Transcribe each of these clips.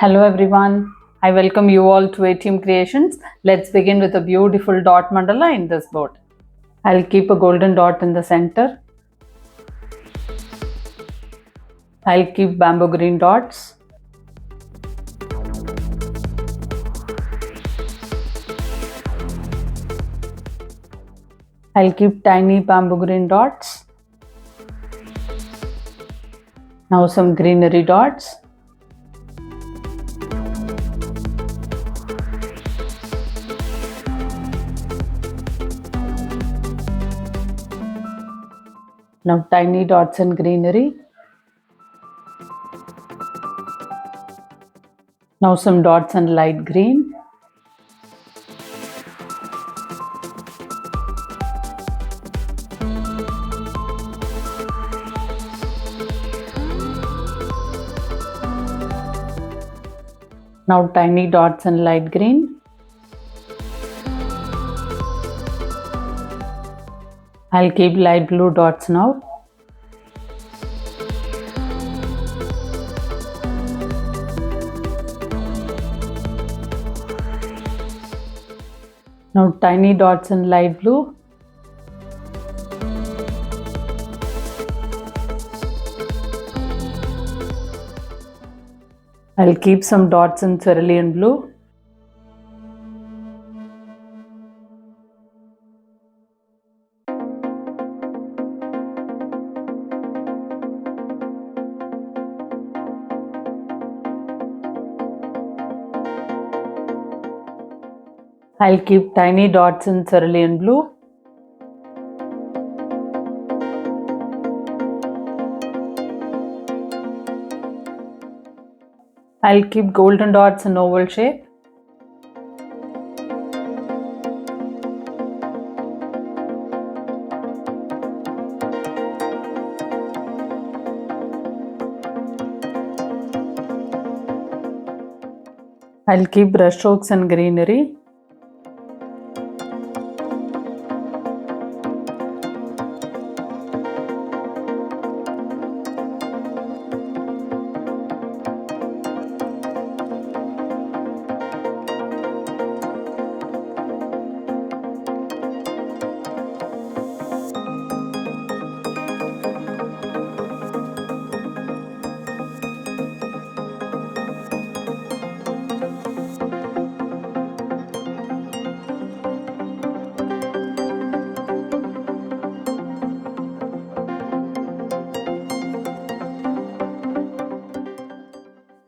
Hello everyone, I welcome you all to ATM Creations. Let's begin with a beautiful dot mandala in this board. I'll keep a golden dot in the center. I'll keep bamboo green dots. I'll keep tiny bamboo green dots. Now some greenery dots. Now tiny dots and greenery. Now some dots and light green. Now tiny dots and light green. I'll keep light blue dots now. Now tiny dots and light blue. I'll keep some dots in cerulean blue. I'll keep tiny dots in cerulean blue. I'll keep golden dots in oval shape. I'll keep brush strokes and greenery.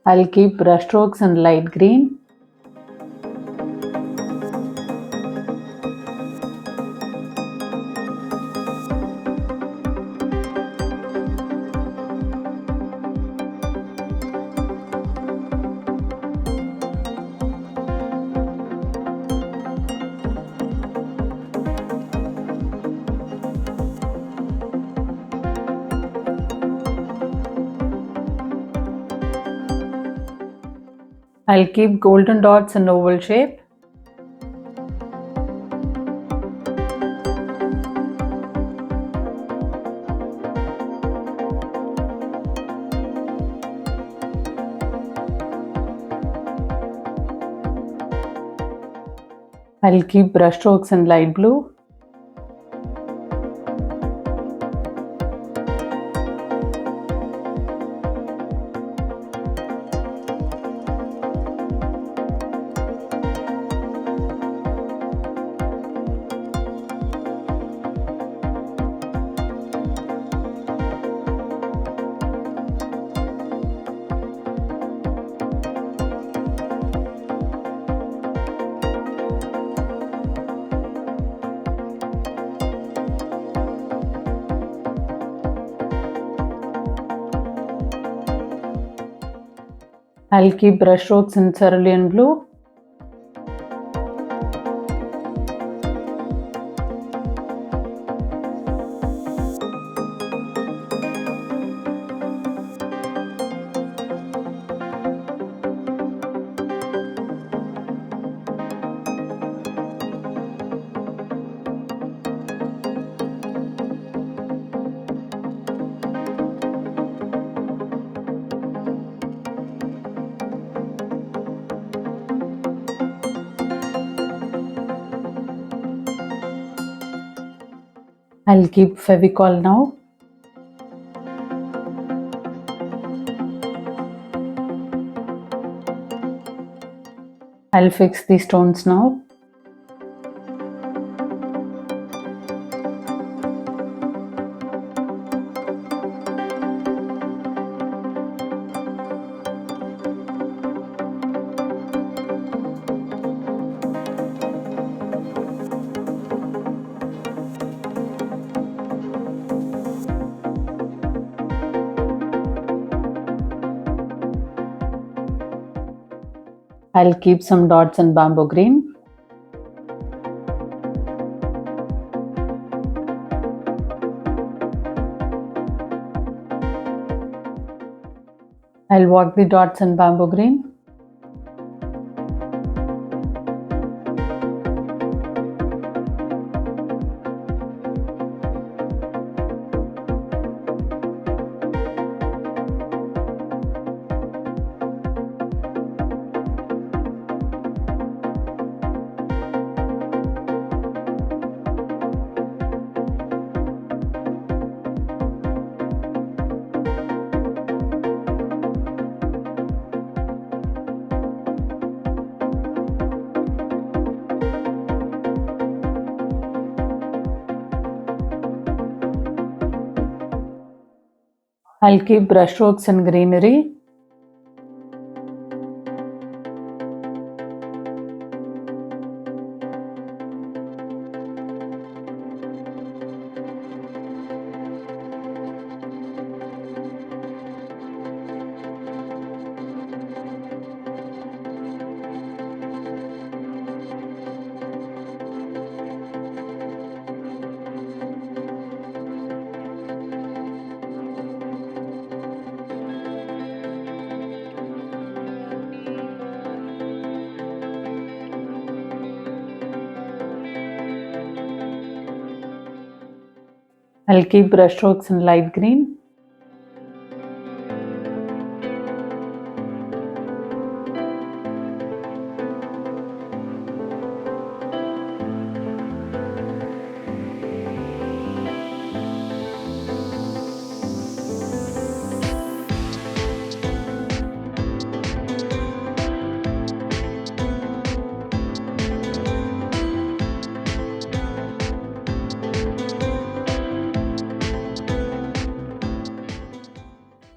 I'll keep brush strokes in light green. I'll keep golden dots in oval shape. I'll keep brush strokes in light blue. I'll keep brush strokes in cerulean blue. I'll keep Fevicol now. I'll fix the stones now. I'll keep some dots in bamboo green. I'll work the dots in bamboo green. I'll keep brushstrokes and greenery. I'll keep brushstrokes in light green.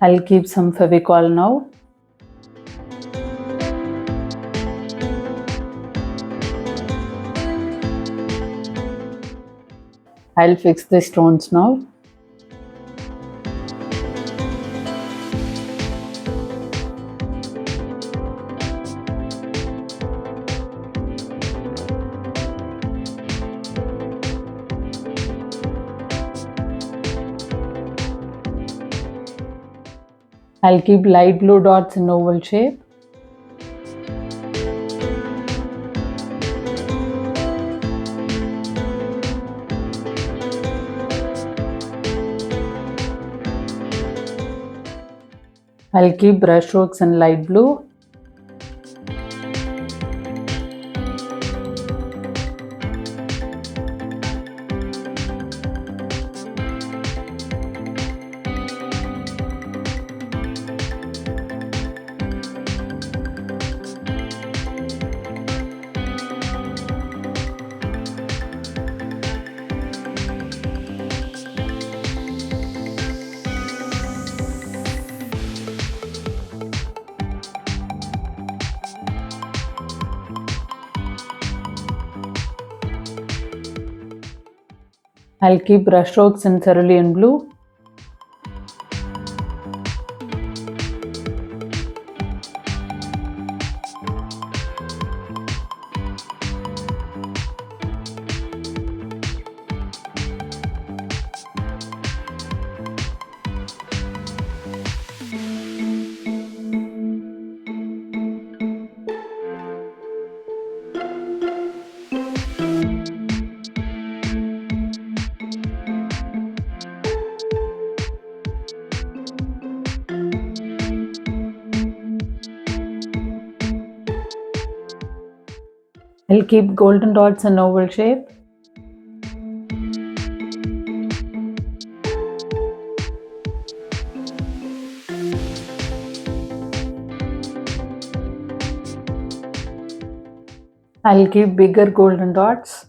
I'll keep some Fevicol now. I'll fix the stones now. I'll keep light blue dots in oval shape. I'll keep brushstrokes in light blue. I'll keep brushstrokes in cerulean blue. I'll keep golden dots in oval shape. I'll keep bigger golden dots.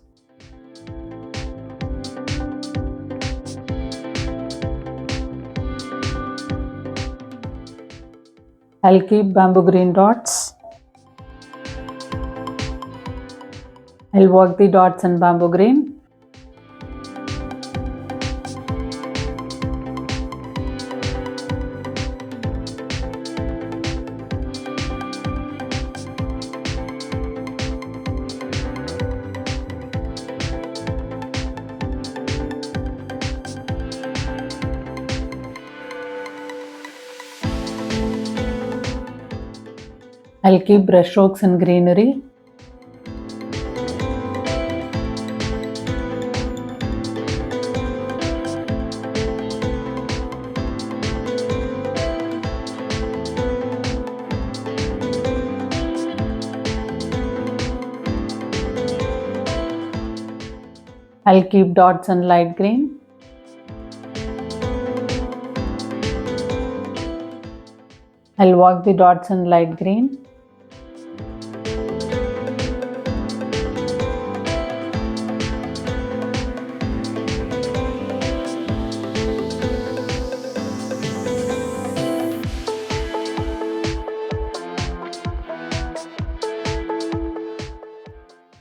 I'll keep bamboo green dots. I'll work the dots in bamboo green. I'll keep brush strokes in greenery. I'll keep dots in light green. I'll work the dots in light green.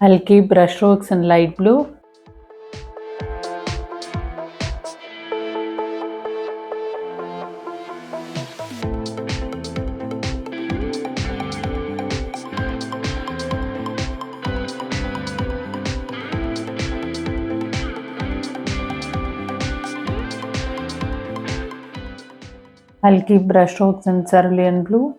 I'll keep brush strokes in light blue. I'll keep brush strokes in cerulean blue.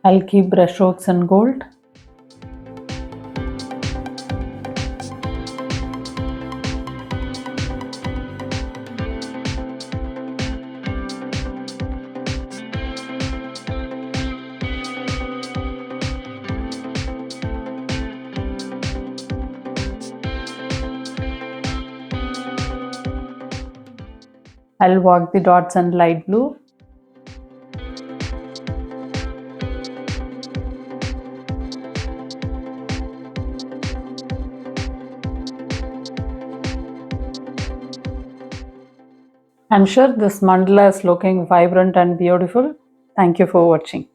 I'll keep brush strokes in gold. I'll work the dots in light blue. I'm sure this mandala is looking vibrant and beautiful. Thank you for watching.